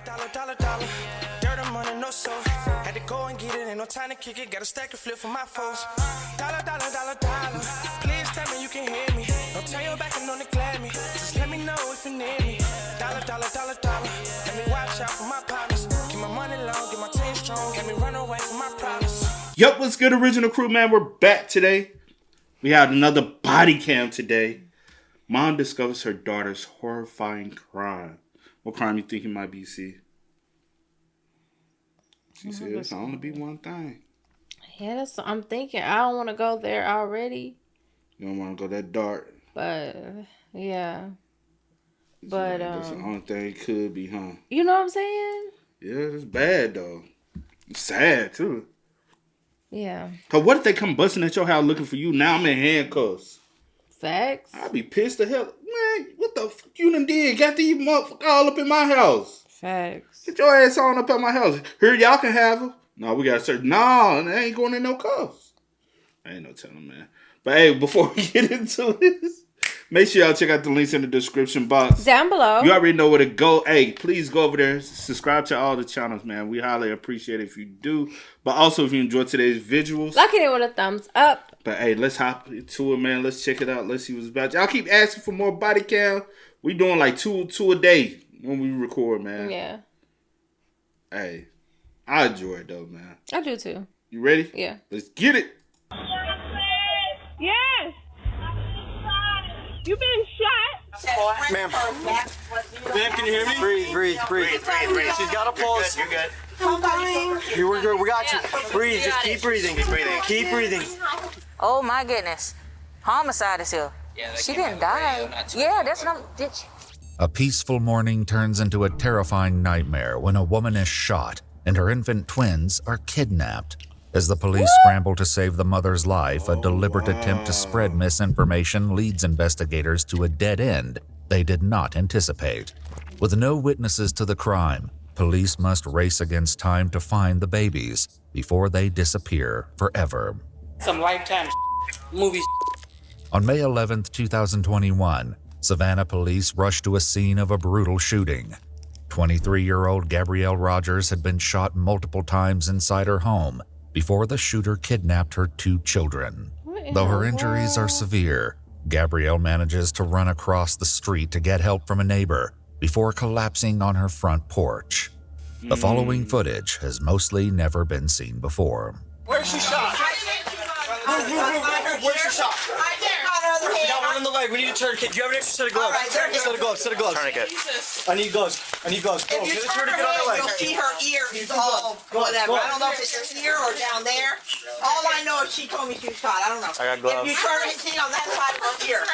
Dollar. Dirt and money, no soul. Had to go and get it, ain't no time to kick it. Got a stack of flip for my foes. Dollar. Please tell me you can hear me. Don't turn your back and don't neglect me. Just let me know if you need me. Dollar. Let me watch out for my partners. Keep my money long, get my team strong. Let me run away from my problems. Yup, what's good, original crew, man? We're back today. We had another body cam today. Mom discovers her daughter's horrifying crime. What crime you think it might be, C? She said it's only be one thing. Yeah, that's what I'm thinking. I don't want to go there already. You don't want to go that dark. But, yeah. But, that's the only thing it could be, huh? You know what I'm saying? Yeah, it's bad, though. It's sad, too. Yeah. Because what if they come busting at your house looking for you? Now I'm in handcuffs. Facts. I'd be pissed to hell. Man, what the fuck you done did? Got these motherfuckers all up in my house. Facts. Get your ass on up at my house. Here, y'all can have her. No, we got to search. No, they ain't going in no cuffs. I ain't no telling, man. But hey, before we get into this, make sure y'all check out the links in the description box. Down below. You already know where to go. Hey, please go over there. Subscribe to all the channels, man. We highly appreciate it if you do. But also, if you enjoyed today's visuals. Like it with a thumbs up. But hey, let's hop into it, man. Let's check it out. Let's see what's about. Y'all keep asking for more body cam. We doing like two a day when we record, man. Yeah. Hey, I enjoy it though, man. I do too. You ready? Yeah. Let's get it. Yes. You been shot? Ma'am, can you hear me? Breathe. She's got a pulse. You're good. We're good. We got you. Breathe. Just keep breathing. Keep breathing. Oh my goodness. Homicide is here. Yeah, she didn't die. Yeah, that's not. Did she? A peaceful morning turns into a terrifying nightmare when a woman is shot and her infant twins are kidnapped. As the police scramble to save the mother's life, a deliberate attempt to spread misinformation leads investigators to a dead end they did not anticipate. With no witnesses to the crime, police must race against time to find the babies before they disappear forever. Some Lifetime movies. On May 11, 2021, Savannah police rushed to a scene of a brutal shooting. 23-year-old Gabrielle Rogers had been shot multiple times inside her home before the shooter kidnapped her 2 children. Though her injuries are severe, Gabrielle manages to run across the street to get help from a neighbor before collapsing on her front porch. The following footage has mostly never been seen before. Where's she shot? Where's she shot? Right there. We got one in the leg. We need to turn. Do you have an extra set of gloves? Set of gloves. Tourniquet. I need gloves. Go. If you Get her turn to her get on head, the leg. you'll see her ear is all whatever. I don't know if it's here or down there. All I know is she told me she was shot. I don't know. I got gloves. If you turn her head on that side of her ear.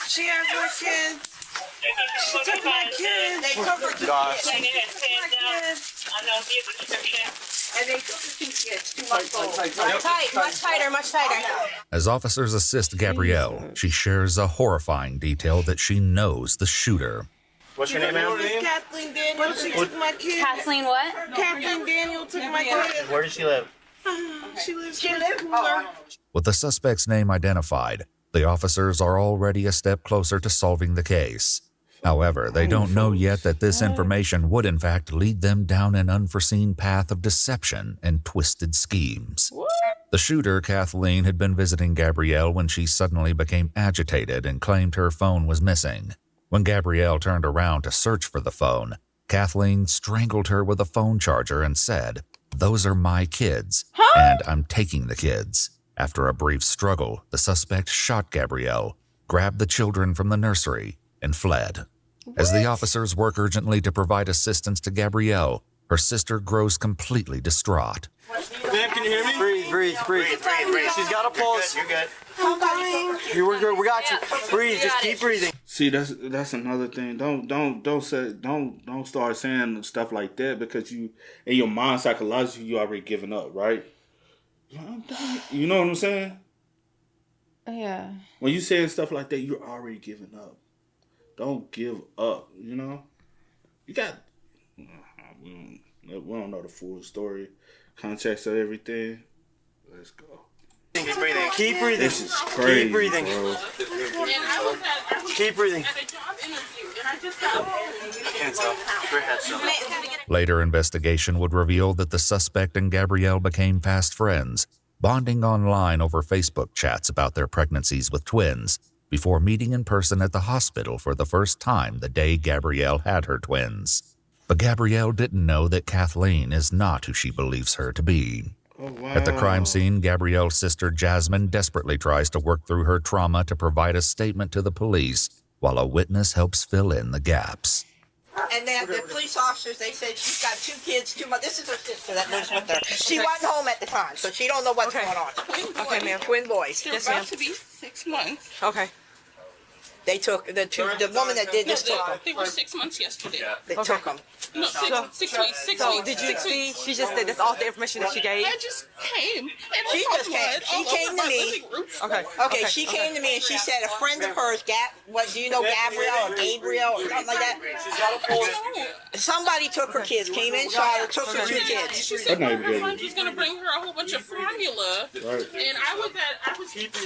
She has her kids. She took my kids. They took her 2 kids. And they took her 2 kids. 2 months old. Much tighter. As officers assist Gabrielle, she shares a horrifying detail that she knows the shooter. What's your name, ma'am? Kathleen Daniel. She took my kids. Kathleen what? Kathleen Daniel took my kids. Where does she live? She lives cooler. With the suspect's name identified, the officers are already a step closer to solving the case. However, they don't know yet that this information would in fact lead them down an unforeseen path of deception and twisted schemes. The shooter, Kathleen, had been visiting Gabrielle when she suddenly became agitated and claimed her phone was missing. When Gabrielle turned around to search for the phone, Kathleen strangled her with a phone charger and said, "Those are my kids, and I'm taking the kids." After a brief struggle, the suspect shot Gabrielle, grabbed the children from the nursery, and fled. As the officers work urgently to provide assistance to Gabrielle, her sister grows completely distraught. Ma'am, can you hear me? Breathe. She's got a pulse. You're good. We're good. We got you. Breathe. Just keep breathing. See, that's another thing. Don't start saying stuff like that because you in your mind psychologically you already giving up, right? You know what I'm saying? Yeah. When you saying stuff like that, you're already giving up. Don't give up, you know? You got... We don't know the full story, context of everything. Let's go. Keep breathing. This is crazy, Keep breathing. bro. Keep breathing. just got home. Can't tell. Go ahead, son. Later investigation would reveal that the suspect and Gabrielle became fast friends, bonding online over Facebook chats about their pregnancies with twins, before meeting in person at the hospital for the first time the day Gabrielle had her twins. But Gabrielle didn't know that Kathleen is not who she believes her to be. Oh, wow. At the crime scene, Gabrielle's sister Jasmine desperately tries to work through her trauma to provide a statement to the police, while a witness helps fill in the gaps. And then the police officers, they said she's got 2 kids, 2 months. This is her sister that lives with her. She wasn't home at the time, so she don't know what's going on. Okay, ma'am. Twin boys. They're about to be 6 months. Okay. They took the woman that did this took them. They were 6 months yesterday. They took them. No, 6 weeks. 6 So weeks. did you see? She just did. That's all the information that she gave. I just came. And She I just saw blood came. She all came over to my me. living room. Okay, she came to me and she said a friend of hers, do you know Gabrielle or Gabriel or something like that? Somebody took her kids, came in, saw her, took her 2 kids. She said one of her friends was going to bring her a whole bunch of formula. Right. And I was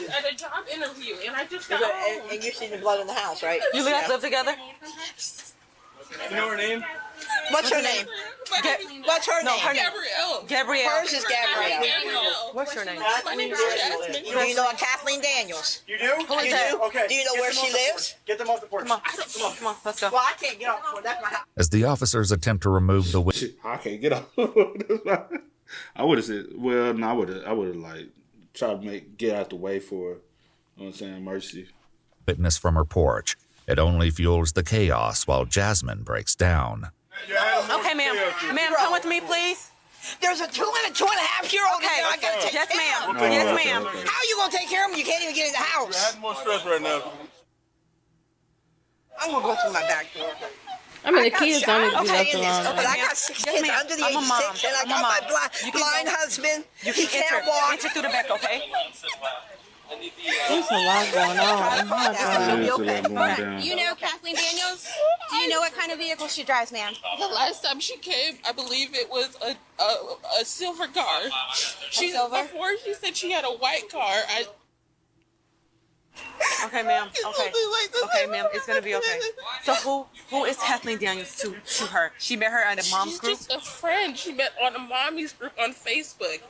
at a job interview, and I just got home. And you seen the blood in the house, right? You guys live together? You know her name? What's her name? What's her name? her name. Gabrielle. Gabrielle. Hers is Gabrielle. Danielle. What's your name? My name is Jasmine. Do you know a Kathleen Daniels? You do? Who is You that? do? Okay. Do you know where she lives? Get them off the porch. Come on, let's go. Well, I can't get off. That's my house. As the officers attempt to remove the witness, Shit, I can't get off. I would have said, well, no, I would have like tried to get out the way for, you know what I'm saying, mercy. from her porch. It only fuels the chaos while Jasmine breaks down. Okay, ma'am. Ma'am, come with me, please. There's a 2 and a 2.5-year-old Okay. there. I gotta take Yes, care ma'am. of them. Yes, okay, ma'am. okay. How are you gonna take care of them? You can't even get in the house. more stress right now. I'm gonna go through my back door. I mean, the kids don't need to be left Okay, alone. but I got 6 Yes, kids ma'am. under the I'm age a of mom. 6, and I I'm a got my mom. You can blind go. husband. You He can can't walk. enter through the back, okay? There's a lot going on. Oh my Yeah, God. it's a lot going down. You know Kathleen Daniels? Do you know what kind of vehicle she drives, ma'am? The last time she came, I believe it was a silver car. Silver? Before she said she had a white car. Okay, ma'am. Okay. Okay, ma'am. It's gonna be okay. So who is Kathleen Daniels to her? She met her at a mom's She's group. just a friend she met on a mommy's group on Facebook.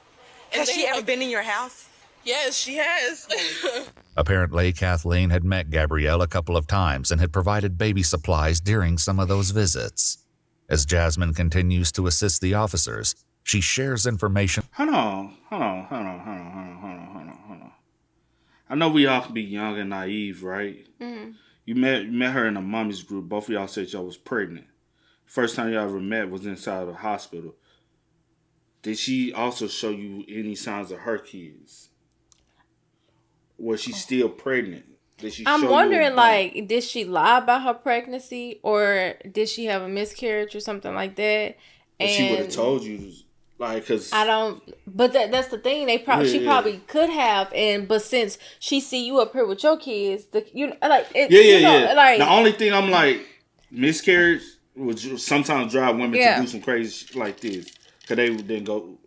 Has she ever been in your house? Yes, she has. Apparently, Kathleen had met Gabrielle a couple of times and had provided baby supplies during some of those visits. As Jasmine continues to assist the officers, she shares information. Hold on. I know we all can be young and naive, right? Mm-hmm. You met her in a mommy's group. Both of y'all said y'all was pregnant. First time y'all ever met was inside of the hospital. Did she also show you any signs of her kids? Was she still pregnant? Did she? I'm show wondering, you like, did she lie about her pregnancy, or did she have a miscarriage or something like that? And she would have told you, like, cause I don't. But that's the thing. She probably could have, but since she see you up here with your kids, Like, the only thing I'm like, miscarriage would sometimes drive women to do some crazy shit like this, cause they would then go.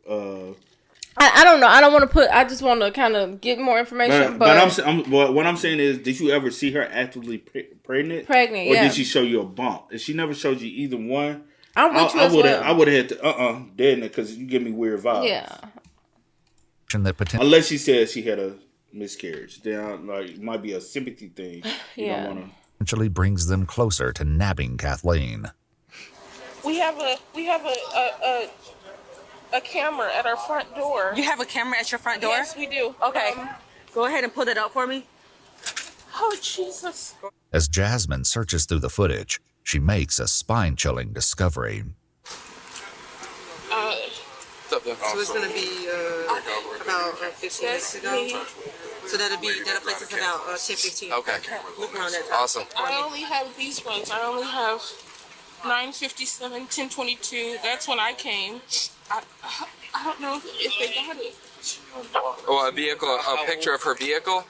I don't know. I don't want to put. I just want to kind of get more information. But what I'm saying is, did you ever see her actively pregnant? Pregnant, or yeah. did she show you a bump? If she never showed you either one, I'm with you as well. I would have had to dead it because you give me weird vibes. Yeah. Unless she said she had a miscarriage, then like it might be a sympathy thing. You don't want to. Eventually brings them closer to nabbing Kathleen. We have a camera at our front door. You have a camera at your front door? Yes, we do. Okay. Go ahead and pull it up for me. Oh, Jesus. As Jasmine searches through the footage, she makes a spine-chilling discovery. So it's going to be about 15 minutes ago. So that'll place us about 10-15. Okay. Look around that time. Awesome. I only have these ones. I only have 9:57, 10:22. That's when I came. I don't know if they got it. Oh, a picture of her vehicle?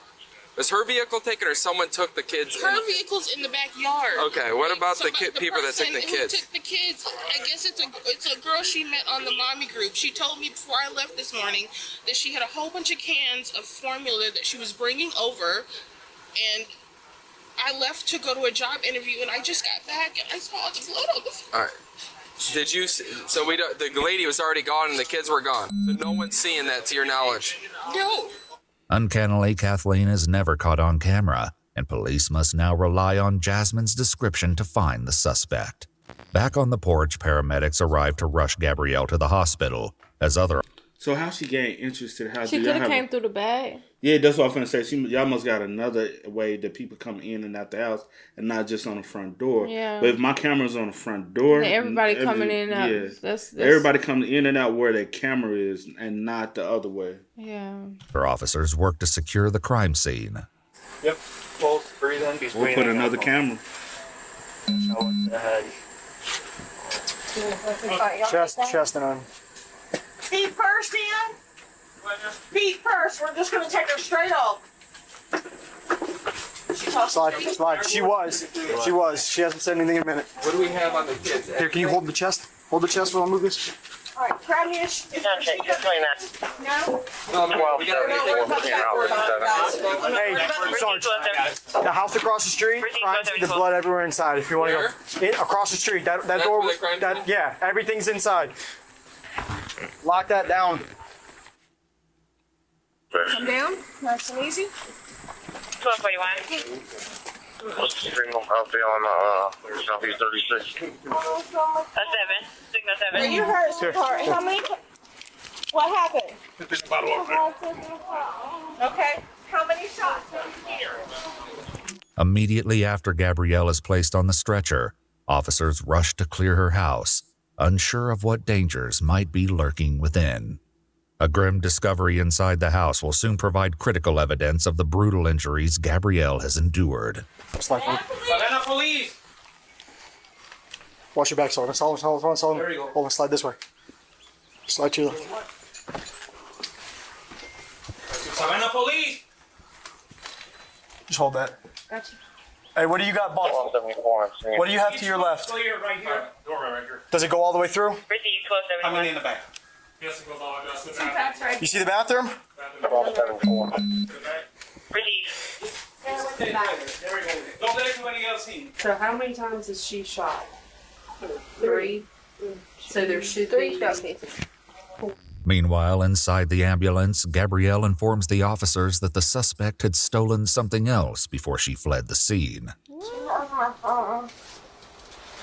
Was her vehicle taken or someone took the kids? Her vehicle's in the backyard. Okay, what about the people that took the person kids? who took the kids, I guess it's a girl she met on the mommy group. She told me before I left this morning that she had a whole bunch of cans of formula that she was bringing over, and I left to go to a job interview, and I just got back, and I saw the blood on the floor. All right. Did you? So we don't. The lady was already gone, and the kids were gone. So no one's seeing that, to your knowledge. No. Uncannily, Kathleen is never caught on camera, and police must now rely on Jasmine's description to find the suspect. Back on the porch, paramedics arrive to rush Gabrielle to the hospital, as other... So how she gained interested? How she could have came through the bag. Yeah, that's what I'm finna say. Y'all must got another way that people come in and out the house, and not just on the front door. Yeah. But if my camera's on the front door, and everybody coming in and out. Yeah, that's everybody coming in and out where their camera is, and not the other way. Yeah. Her officers work to secure the crime scene. Yep. Pulse, breathe in. We'll put another camera. Chest and on. Feet first, Ian. Feet first. We're just going to take her straight off. Slide. She was. She hasn't said anything in a minute. What do we have on the kids? Here, can you hold the chest? Hold the chest while I move this. All right, grab me a No? We got Hey, Sarge, the house across the street, the blood everywhere inside. If you want to go across the street, that door, yeah, everything's inside. Lock that down. Come down, nice and easy. 1241. What's the signal out there on Southeast 36? 7. Signal 7. When you heard sweetheart, how many? What happened? Okay, how many shots? Immediately after Gabrielle is placed on the stretcher, officers rush to clear her house, unsure of what dangers might be lurking within. A grim discovery inside the house will soon provide critical evidence of the brutal injuries Gabrielle has endured. Savannah police! Watch your back, Sullivan. Sullivan. There you go. Hold on, slide this way. Slide to your left. Savannah police! Just hold that. Gotcha. Hey, what do you got, boss? What do you have to your left? Right here. Doorway right here. Does it go all the way through? I'm in the back. Yes, it goes all the way to You see the bathroom? There we go. Don't let anybody else in. So how many times is she shot? 3. So there should be 3 shot cases. Meanwhile, inside the ambulance, Gabrielle informs the officers that the suspect had stolen something else before she fled the scene.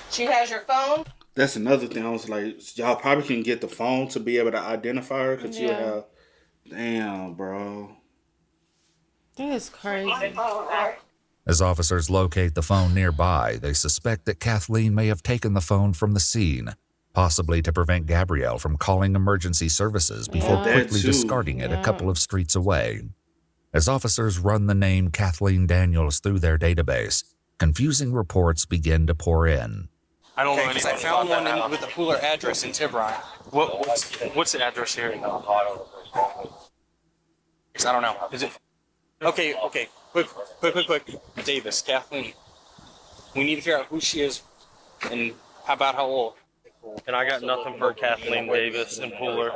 She has your phone? That's another thing. I was like, y'all probably can get the phone to be able to identify her, because you have... Damn, bro. That is crazy. As officers locate the phone nearby, they suspect that Kathleen may have taken the phone from the scene, possibly to prevent Gabrielle from calling emergency services before quickly discarding it a couple of streets away. As officers run the name Kathleen Daniels through their database, confusing reports begin to pour in. I don't know anything. I found one with a Pooler address in Tiburon. What's the address here? I don't know. Is it? Okay. Quick. Davis, Kathleen. We need to figure out who she is and about how old. And I got nothing for Kathleen Davis and Pooler.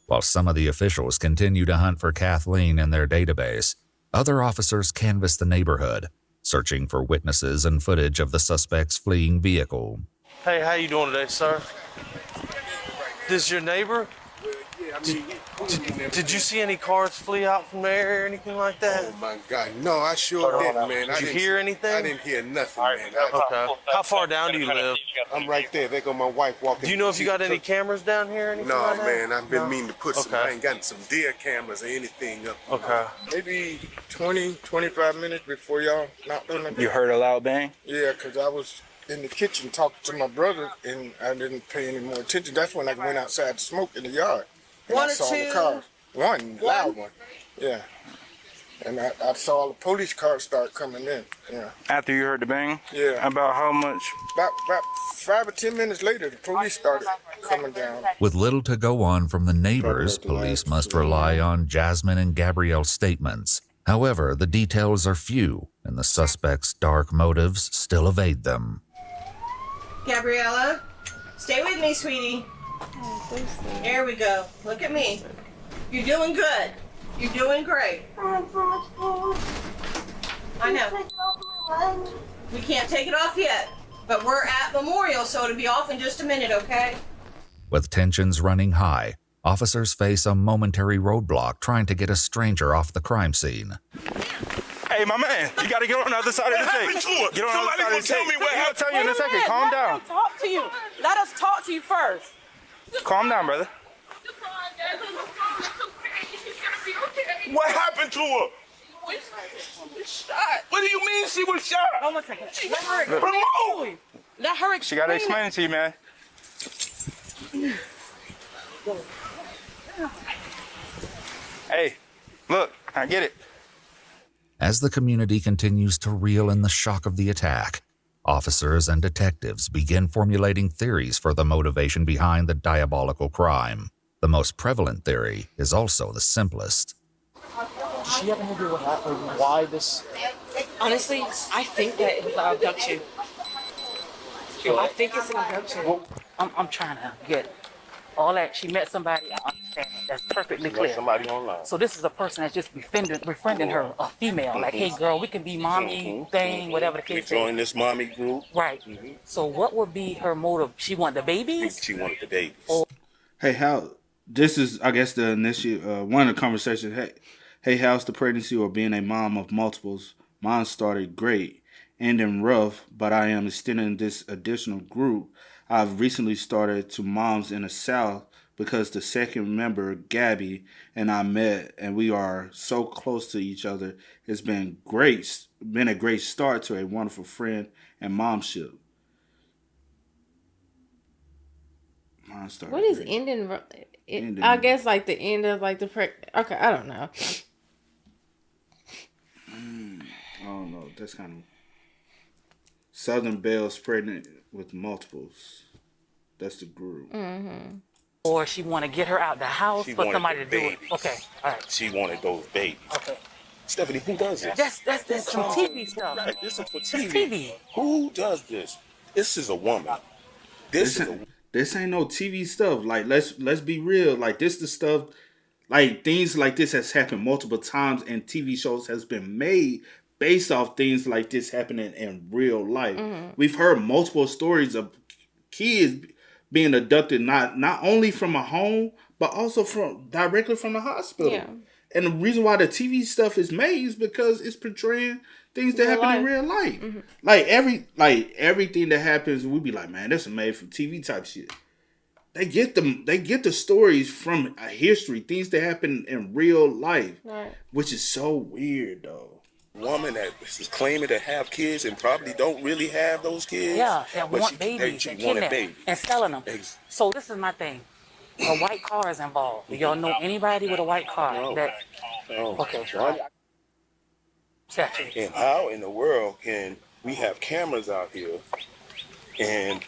While some of the officials continue to hunt for Kathleen in their database, other officers canvass the neighborhood, searching for witnesses and footage of the suspect's fleeing vehicle. Hey, how you doing today, sir? This your neighbor? Did you see any cars flee out from there or anything like that? Oh my God, no, I sure didn't, man. Did you hear anything? I didn't hear nothing, man. Okay. How far down do you live? I'm right there. There go my wife walking. Do you know if you got any cameras down here or anything No, like that? man, I've been meaning to put some. I ain't got some deer cameras or anything up. Okay. Maybe 20, 25 minutes before y'all knocked on the door. You heard a loud bang? Yeah, because I was in the kitchen talking to my brother, and I didn't pay any more attention. That's when I went outside to smoke in the yard. And One I or saw two? the car. One, loud one. Yeah. And I saw the police cars start coming in. Yeah. After you heard the bang? Yeah. About how much? About 5 or 10 minutes later, the police started coming down. With little to go on from the neighbors, police must rely on Jasmine and Gabrielle's statements. However, the details are few, and the suspect's dark motives still evade them. Gabriella, stay with me, sweetie. There we go. Look at me. You're doing good. You're doing great. I know. We can't take it off yet, but we're at Memorial, so it'll be off in just a minute, okay? With tensions running high, officers face a momentary roadblock trying to get a stranger off the crime scene. Hey, my man, you got to get on the other side of the tape. Get on the other side of the tape. Tell me what happened. I'll tell you in a second. Calm down. Talk to you. Let us talk to you first. Calm down, brother. What happened to her? Shot. What do you mean she was shot? Hold on a second. Let her explain. She got to explain it to you, man. Hey, look, I get it. As the community continues to reel in the shock of the attack, officers and detectives begin formulating theories for the motivation behind the diabolical crime. The most prevalent theory is also the simplest. Does she have any idea what happened? Why this? Honestly, I think that it was an abduction. I think it's an abduction. Well, I'm trying to get all that. She met somebody. I understand that. That's perfectly clear. Somebody online. So this is a person that's just befriending her, a female. Like, hey, girl, we can be mommy thing, whatever the case is. Join this mommy group. Right. So what would be her motive? She wanted the babies? She wanted the babies. Hey, how? This is, I guess, the initial one of the conversations. Hey, how's the pregnancy or being a mom of multiples? Mine started great, ending rough, but I am extending this additional group. I've recently started to moms in the South because the second member, Gabby, and I met, and we are so close to each other. It's been a great start to a wonderful friend and momship. Mine started What is great. ending? I guess like the end of like the okay, I don't know. I don't know. That's kind of Southern Belle's pregnant with multiples. That's the group. Mm-hmm. Or she want to get her out the house for somebody to do it. Okay, all right. She wanted those babies. Okay. Stephanie, who does this? That's some TV stuff. Right, this is for TV. TV. Who does this? This is a woman. This ain't no TV stuff. Like let's be real. Like this the stuff. Like things like this has happened multiple times, and TV shows has been made based off things like this happening in real life. Mm-hmm. We've heard multiple stories of kids being abducted, not only from a home, but also directly from the hospital. Yeah. And the reason why the TV stuff is made is because it's portraying things that happen in real life. Mm-hmm. Like everything that happens, we be like, man, that's a made for TV type shit. They get the stories from a history, things that happen in real life, right. Which is so weird though. Woman that is claiming to have kids and probably don't really have those kids. Yeah, that want babies and kidnapping and selling them. So this is my thing. A white car is involved. Do y'all know anybody with a white car? No. Okay. And how in the world can we have cameras out here and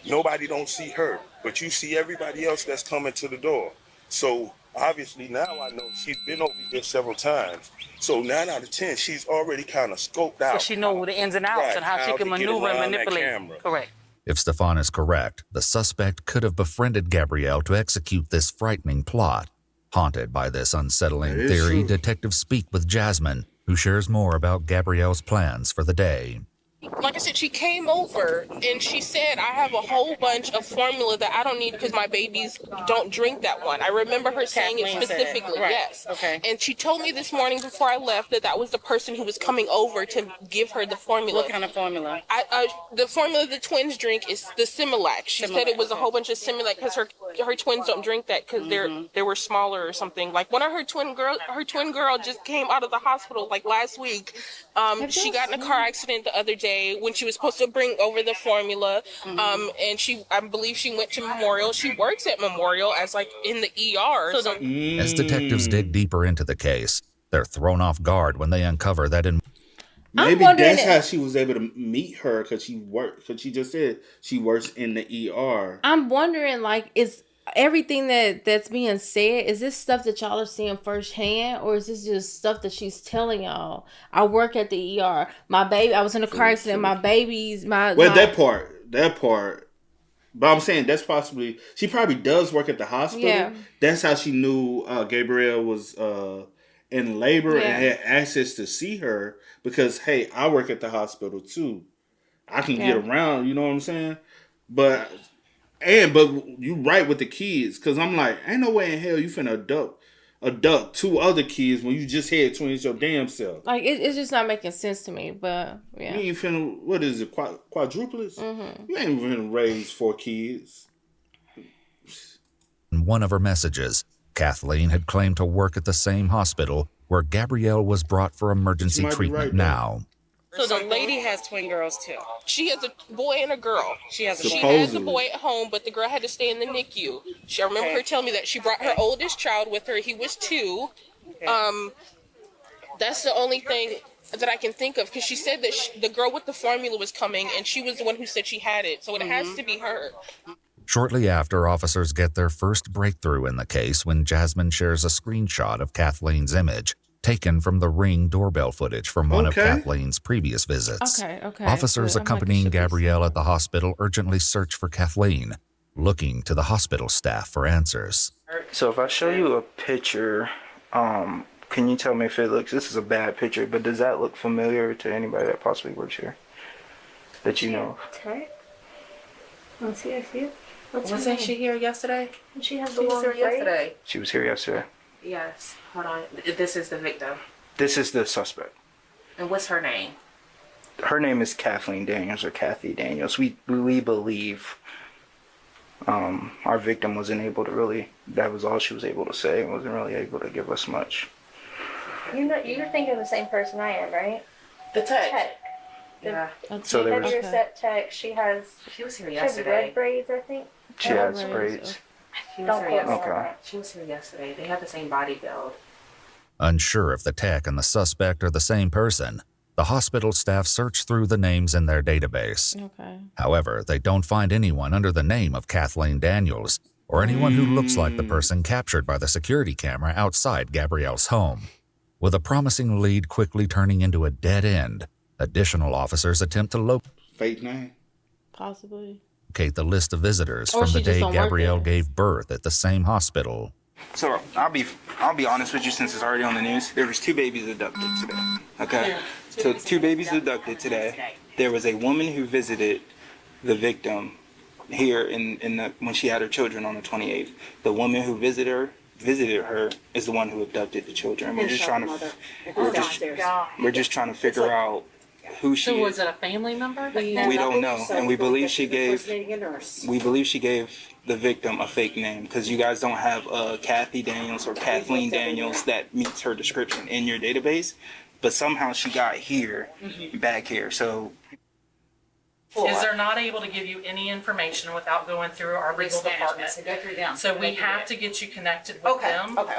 nobody don't see her, but you see everybody else that's coming to the door? So obviously now I know she's been over here several times. So 9 out of 10, she's already kind of scoped out. So she knows the ins and outs and how she can maneuver and manipulate. Correct. If Stefan is correct, the suspect could have befriended Gabrielle to execute this frightening plot. Haunted by this unsettling theory, detectives speak with Jasmine, who shares more about Gabrielle's plans for the day. Like I said, she came over and she said, I have a whole bunch of formula that I don't need because my babies don't drink that one. I remember her saying it specifically, right. Yes. Okay. And she told me this morning before I left that was the person who was coming over to give her the formula. What kind of formula? The formula the twins drink is the Similac. She said it was a whole bunch of Similac because her twins don't drink that because they were smaller or something. Like one of her twin girl just came out of the hospital like last week. She got in a car accident the other day when she was supposed to bring over the formula, and I believe she went to Memorial. She works at Memorial as like in the ER. As detectives dig deeper into the case, they're thrown off guard when they uncover that maybe that's how she was able to meet her because she just said she works in the ER. I'm wondering, like, is everything that's being said, is this stuff that y'all are seeing firsthand, or is this just stuff that she's telling y'all? I work at the ER. I was in a car accident. That part. But I'm saying that's possibly, she probably does work at the hospital. Yeah. That's how she knew Gabrielle was in labor and had access to see her because, hey, I work at the hospital too. I can get around, you know what I'm saying? But you right with the kids, because I'm like, ain't no way in hell you finna abduct 2 other kids when you just had twins your damn self. Like, it's just not making sense to me, but yeah. You ain't finna, what is it, quadruplets? You ain't finna raise 4 kids. In one of her messages, Kathleen had claimed to work at the same hospital where Gabrielle was brought for emergency treatment now. So the lady has twin girls too. She has a boy and a girl. She has a boy at home, but the girl had to stay in the NICU. I remember her telling me that she brought her oldest child with her. He was 2. That's the only thing that I can think of, because she said that the girl with the formula was coming, and she was the one who said she had it. So it has to be her. Shortly after, officers get their first breakthrough in the case when Jasmine shares a screenshot of Kathleen's image, taken from the Ring doorbell footage from one of Kathleen's previous visits. Officers accompanying Gabrielle at the hospital urgently search for Kathleen, looking to the hospital staff for answers. So if I show you a picture, can you tell me if this is a bad picture, but does that look familiar to anybody that possibly works here that you know? Let's see, I see it. Wasn't she here yesterday? She was here yesterday. She was here yesterday. Yes. Hold on. This is the victim. This is the suspect. And what's her name? Her name is Kathleen Daniels, or Kathy Daniels. We believe our victim wasn't able to really, that was all she was able to say, and wasn't really able to give us much. You're thinking of the same person I am, right? The tech. Yeah. So there was set tech. She was here yesterday. She has red braids, I think. She has braids. She was here yesterday. They have the same body build. Unsure if the tech and the suspect are the same person, the hospital staff search through the names in their database. However, they don't find anyone under the name of Kathleen Daniels or anyone who looks like the person captured by the security camera outside Gabrielle's home. With a promising lead quickly turning into a dead end, additional officers attempt to locate fake name, possibly the list of visitors from the day Gabrielle gave birth at the same hospital. So I'll be honest with you, since it's already on the news. There was 2 babies abducted today. Okay, so 2 babies abducted today. There was a woman who visited the victim here when she had her children on the 28th. The woman who visited her is the one who abducted the children. We're just trying to figure out who she is. So was it a family member? We don't know, and we believe she gave the victim a fake name, because you guys don't have Kathy Daniels or Kathleen Daniels that meets her description in your database, but somehow she got back here. So is they're not able to give you any information without going through our legal department. So we have to get you connected with them. Okay.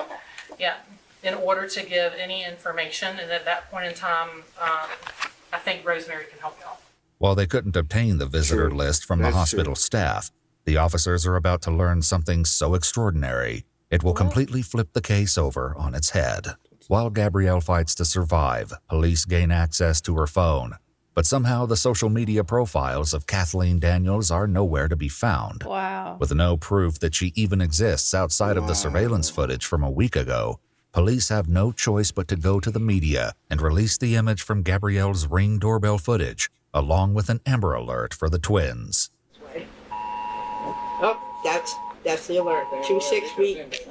Yeah, in order to give any information, and at that point in time, I think Rosemary can help you out. While they couldn't obtain the visitor list from the hospital staff, the officers are about to learn something so extraordinary, it will completely flip the case over on its head. While Gabrielle fights to survive, police gain access to her phone, but somehow the social media profiles of Kathleen Daniels are nowhere to be found. Wow. With no proof that she even exists outside of the surveillance footage from a week ago, police have no choice but to go to the media and release the image from Gabrielle's Ring doorbell footage, along with an Amber Alert for the twins. Oh, that's the alert. 2 6-week.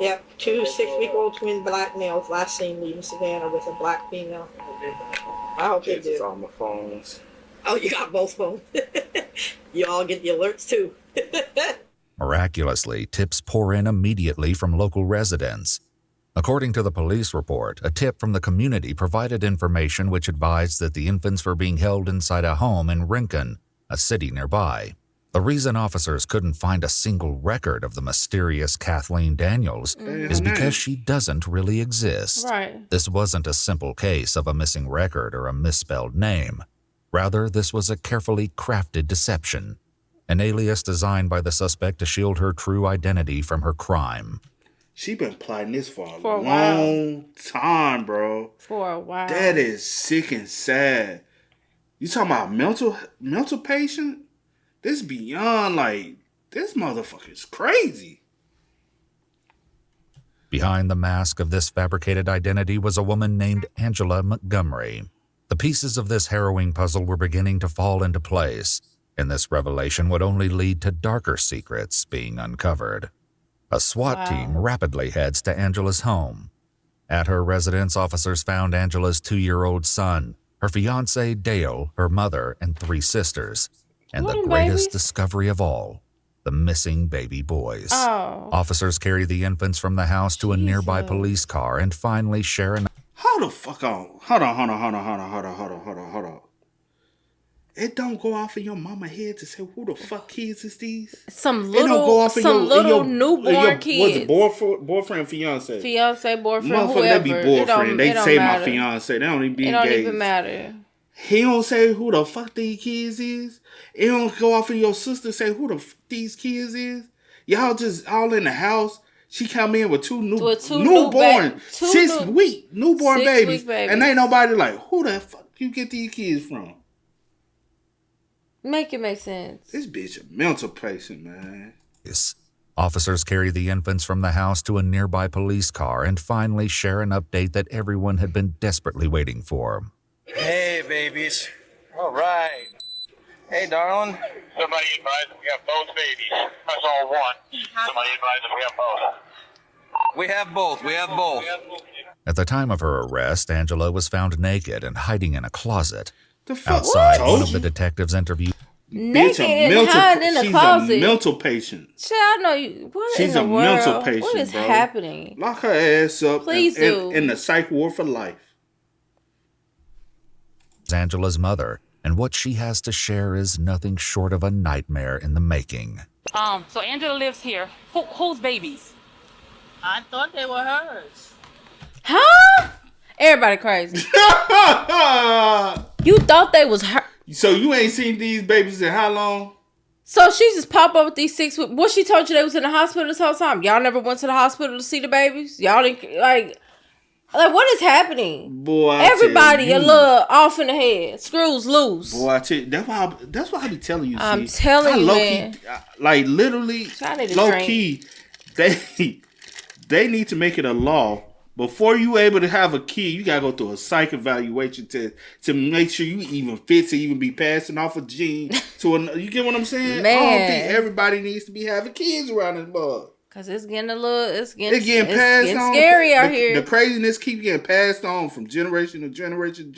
Yep, 2 6-week-old twin black males last seen leaving Savannah with a black female. I hope they do. It's on my phones. Oh, you got both phones. You all get the alerts too. Miraculously, tips pour in immediately from local residents. According to the police report, a tip from the community provided information which advised that the infants were being held inside a home in Rincon, a city nearby. The reason officers couldn't find a single record of the mysterious Kathleen Daniels is because she doesn't really exist. Right. This wasn't a simple case of a missing record or a misspelled name. Rather, this was a carefully crafted deception, an alias designed by the suspect to shield her true identity from her crime. She been plotting this for a long time, bro. For a while. That is sick and sad. You talking about mental patient? This beyond, like, this motherfucker's crazy. Behind the mask of this fabricated identity was a woman named Angela Montgomery. The pieces of this harrowing puzzle were beginning to fall into place, and this revelation would only lead to darker secrets being uncovered. A SWAT team rapidly heads to Angela's home. At her residence, officers found Angela's 2-year-old son, her fiancé Dale, her mother, and 3 sisters, and the greatest discovery of all, the missing baby boys. Officers carry the infants from the house to a nearby police car and finally share an... Hold the fuck on. Hold on. It don't go off in your mama head to say, who the fuck kids is these? Some little newborn kids. What's it, boyfriend, fiance? Fiance, boyfriend, motherfucker, whoever. They be boyfriend. They say matter. My fiance. They don't even be engaged. engaged. It don't even matter. He don't say who the fuck these kids is. It don't go off in your sister say who the fuck these kids is. Y'all just all in the house. She come in with two newborn, 6 week newborn babies. And ain't nobody like, who the fuck you get these kids from? Make it make sense. This bitch a mental patient, man. Officers carry the infants from the house to a nearby police car and finally share an update that everyone had been desperately waiting for. Hey, babies. All right. Hey, darling. Somebody advised that we have both babies. That's all one. Somebody advised that we have both. We have both. At the time of her arrest, Angela was found naked and hiding in a closet. The fuck? Outside, one of the detectives interviewed. Naked and hiding in the closet. She's a mental patient. I know you. What she's in the a world? mental patient. What is happening? Lock her ass up. Please do. In the psych ward for life. Angela's mother, and what she has to share is nothing short of a nightmare in the making. So Angela lives here. Whose babies? I thought they were hers. Huh? Everybody crazy. You thought they was her. So you ain't seen these babies in how long? So she just pop up with these 6 weeks. What she told you they was in the hospital this whole time? Y'all never went to the hospital to see the babies? Y'all didn't like what is happening? Boy, everybody a little off in the head. Screws loose. Boy, I tell you, that's why I be telling you. I'm telling you, man. Like literally, low key, they need to make it a law. Before you able to have a kid, you gotta go through a psych evaluation to make sure you even fit to even be passing off a gene to another. You get what I'm saying? Man. I don't think everybody needs to be having kids around this bug. Cause it's getting a little, it's getting scary out here. The craziness keep getting passed on from generation to generation.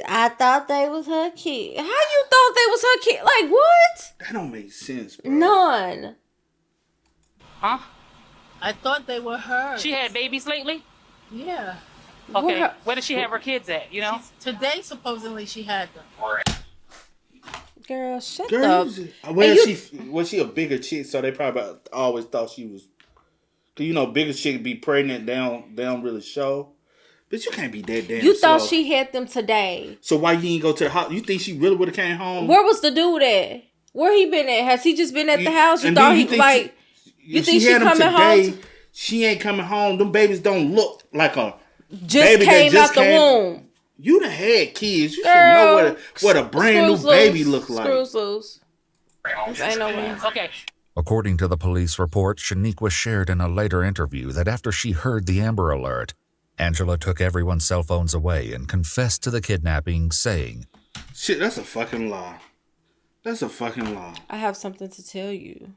I thought they was her kid. How you thought they was her kid? Like what? That don't make sense, bro. None. Huh? I thought they were hers. She had babies lately? Yeah. Okay. Where does she have her kids at, you know? Today, supposedly, she had them. Girl, shut up. Was she a bigger chick? So they probably always thought she was. Cause you know, bigger chick be pregnant. They don't really show. But you can't be that damn. You thought slow. she had them today. So why you ain't go to the house? You think she really would have came home? Where was the dude at? Where he been at? Has he just been at the house? You thought he like? You think she coming home? She ain't coming home. Them babies don't look like a just baby came that just out the womb. You done had kids. You should know what a brand new baby look like. Screws loose. Ain't no way. Okay. According to the police report, Shaniqua shared in a later interview that after she heard the Amber Alert, Angela took everyone's cell phones away and confessed to the kidnapping, saying, "Shit, that's a fucking lie. That's a fucking lie. I have something to tell you.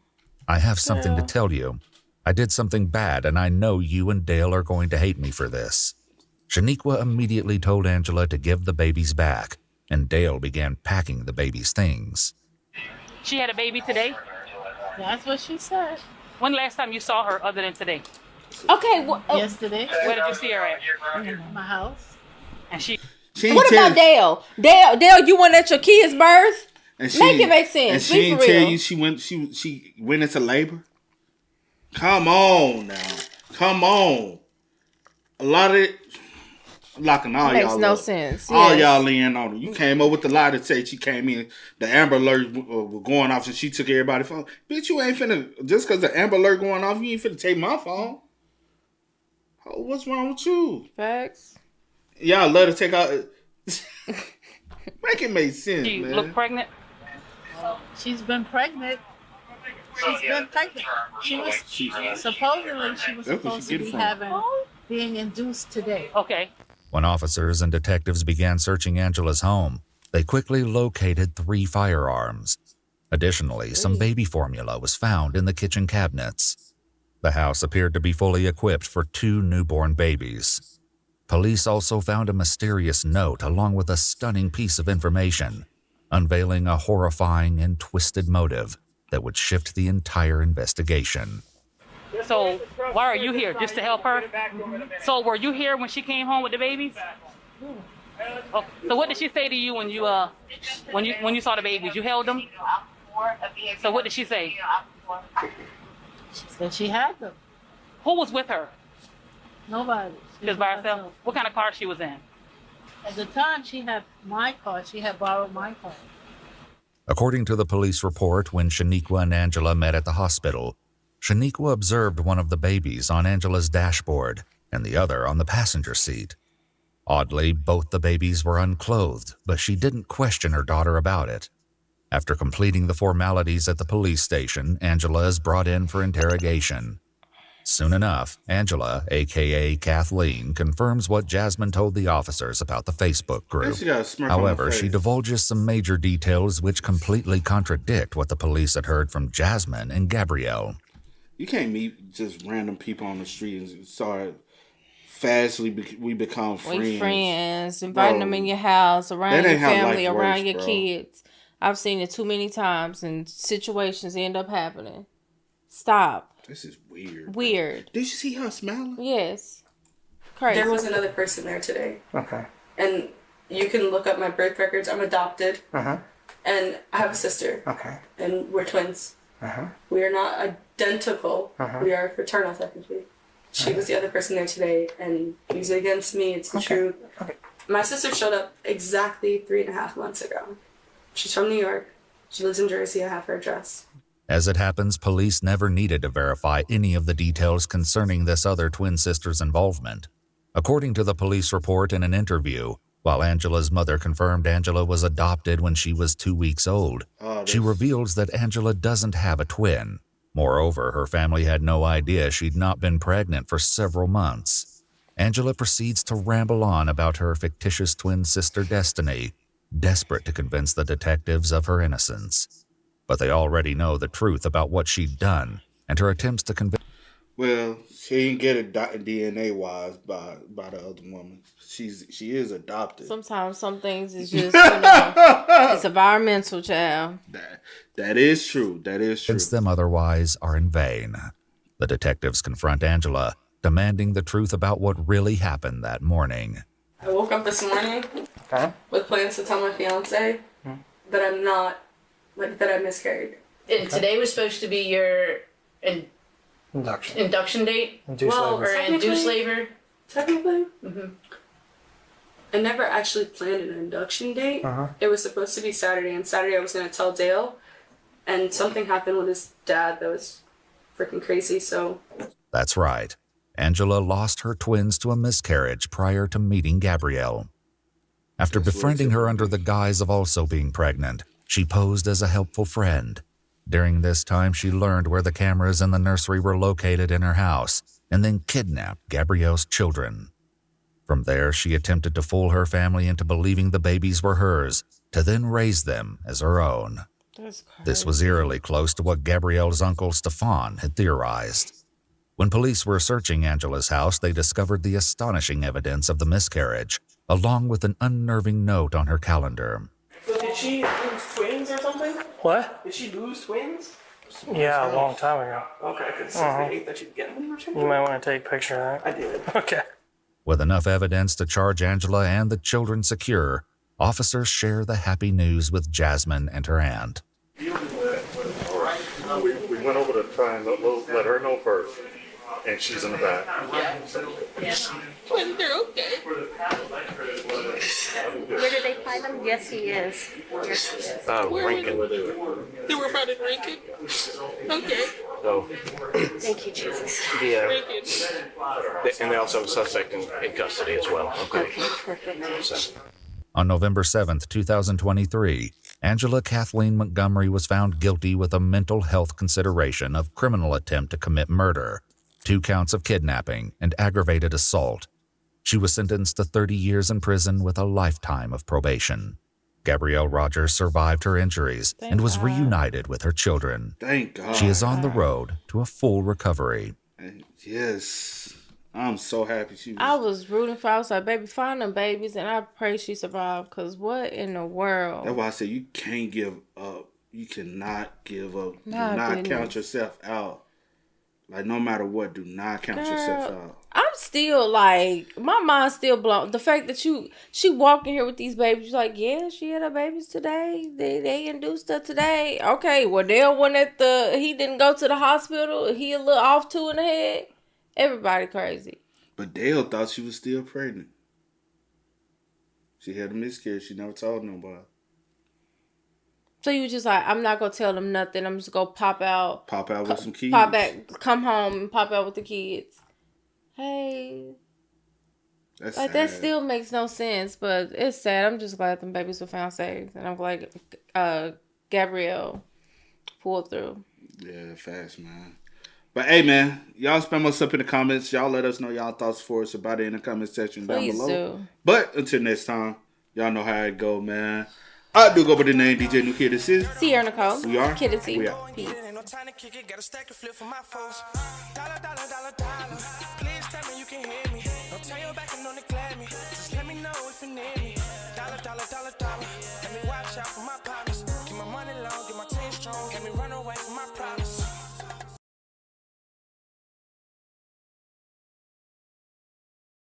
I have something to tell you. I did something bad, and I know you and Dale are going to hate me for this." Shaniqua immediately told Angela to give the babies back, and Dale began packing the baby's things. She had a baby today? That's what she said. When last time you saw her other than today? Okay. Yesterday. Where did you see her at? My house. And she what about Dale? Dale, you went at your kid's birth? Make it make sense. And she didn't tell you she went into labor? Come on now. Come on. A lot of it, locking all makes y'all no up. sense. All Yes. y'all laying on her. You came up with the lie to say she came in. The Amber Alert was going off and she took everybody's phone. Bitch, you ain't finna, just because the Amber Alert going off, you ain't finna take my phone. Oh, what's wrong with you? Facts. Y'all let her take out. Make it make sense, She man. look pregnant? She's been pregnant. She's been pregnant. She was supposedly supposed to be being induced today. Okay. When officers and detectives began searching Angela's home, they quickly located 3 firearms. Additionally, some baby formula was found in the kitchen cabinets. The house appeared to be fully equipped for 2 newborn babies. Police also found a mysterious note along with a stunning piece of information, unveiling a horrifying and twisted motive that would shift the entire investigation. So why are you here? Just to help her? So were you here when she came home with the babies? Oh, so what did she say to you when you saw the babies? You held them? So what did she say? She said she had them. Who was with her? Nobody. Just by herself? What kind of car she was in? At the time, she had my car. She had borrowed my car. According to the police report, when Shaniqua and Angela met at the hospital, Shaniqua observed one of the babies on Angela's dashboard and the other on the passenger seat. Oddly, both the babies were unclothed, but she didn't question her daughter about it. After completing the formalities at the police station, Angela is brought in for interrogation. Soon enough, Angela, aka Kathleen, confirms what Jasmine told the officers about the Facebook group. However, she divulges some major details which completely contradict what the police had heard from Jasmine and Gabrielle. You can't meet just random people on the street and start fastly we become friends. We friends, inviting them in your house, around your family, around your kids. I've seen it too many times and situations end up happening. Stop. This is weird. Weird. Did you see her smiling? Yes. Crazy. There was another person there today. Okay. And you can look up my birth records. I'm adopted. Uh-huh. And I have a sister. Okay. And we're twins. Uh-huh. We are not identical. Uh-huh. We are fraternal, technically. She was the other person there today, and use it against me. It's the truth. Okay. My sister showed up exactly 3.5 months ago. She's from New York. She lives in Jersey. I have her address. As it happens, police never needed to verify any of the details concerning this other twin sister's involvement. According to the police report in an interview, while Angela's mother confirmed Angela was adopted when she was 2 weeks old, she reveals that Angela doesn't have a twin. Moreover, her family had no idea she'd not been pregnant for several months. Angela proceeds to ramble on about her fictitious twin sister Destiny, desperate to convince the detectives of her innocence. But they already know the truth about what she'd done, and her attempts to convince... Well, she didn't get it DNA-wise by the other woman. She is adopted. Sometimes some things is just, it's environmental, child. That is true. That is true. Convince them otherwise are in vain. The detectives confront Angela, demanding the truth about what really happened that morning. I woke up this morning with plans to tell my fiance that I'm not, that I miscarried. And today was supposed to be your induction date? Induced labor. Or induced labor. Technically? Mm-hmm. I never actually planned an induction date. It was supposed to be Saturday, and Saturday I was going to tell Dale, and something happened with his dad that was freaking crazy, so... That's right. Angela lost her twins to a miscarriage prior to meeting Gabrielle. After befriending her under the guise of also being pregnant, she posed as a helpful friend. During this time, she learned where the cameras in the nursery were located in her house and then kidnapped Gabrielle's children. From there, she attempted to fool her family into believing the babies were hers, to then raise them as her own. This was eerily close to what Gabrielle's uncle Stefan had theorized. When police were searching Angela's house, they discovered the astonishing evidence of the miscarriage, along with an unnerving note on her calendar. So did she lose twins or something? What? Did she lose twins? Yeah, a long time ago. Okay, because they hate that she'd get them or something. You might want to take a picture of that. I did. Okay. With enough evidence to charge Angela and the children secure, officers share the happy news with Jasmine and her aunt. We went over to try and let her know first, and she's in the back. When they're okay. Where did they find them? Yes, he is. Yes, he is. Rankin. They were found in Rankin? Okay. So, Thank you, Jesus. Rankin. and they also have a suspect in custody as well. Okay. Okay, perfect. On November 7th, 2023, Angela Kathleen Montgomery was found guilty with a mental health consideration of criminal attempt to commit murder, 2 counts of kidnapping, and aggravated assault. She was sentenced to 30 years in prison with a lifetime of probation. Gabrielle Rogers survived her injuries and was reunited with her children. Thank God. She is on the road to a full recovery. Yes. I'm so happy she was. I was rooting for her. I was like, baby, find them babies, and I pray she survived, because what in the world? That's why I said you can't give up. You cannot give up. My do not goodness. count yourself out. Like, no matter what, do not count yourself out. I'm still like, my mind's still blown. The fact that she walked in here with these babies, she's like, yeah, she had her babies today. They induced her today. Okay, well, Dale went he didn't go to the hospital. He a little off too in the head. Everybody crazy. But Dale thought she was still pregnant. She had a miscarriage. She never told nobody. So you just like, I'm not gonna tell them nothing. I'm just gonna pop out. Pop out with some kids. Pop back, come home, and pop out with the kids. Hey. That's like sad. That still makes no sense, but it's sad. I'm just glad them babies were found safe, and I'm glad Gabrielle pulled through. Yeah, fast, man. But hey, man, y'all spam us up in the comments. Y'all let us know y'all thoughts for us about it in the comment section down Please below. do. But until next time, y'all know how it go, man. I do go by the name DJ New Kid. This is Sierra Nicole. We are. Kid and C. We are. Peace. Time to kick it, got a stack of flip for my foes. Dollar, dollar, dollar, dollar. Please tell me you can hear me. Don't turn your back and don't neglect me. Just let me know if you need me. Dollar, dollar, dollar, dollar. Let me watch out for my partners. Keep my money long, get my team strong. Let me run away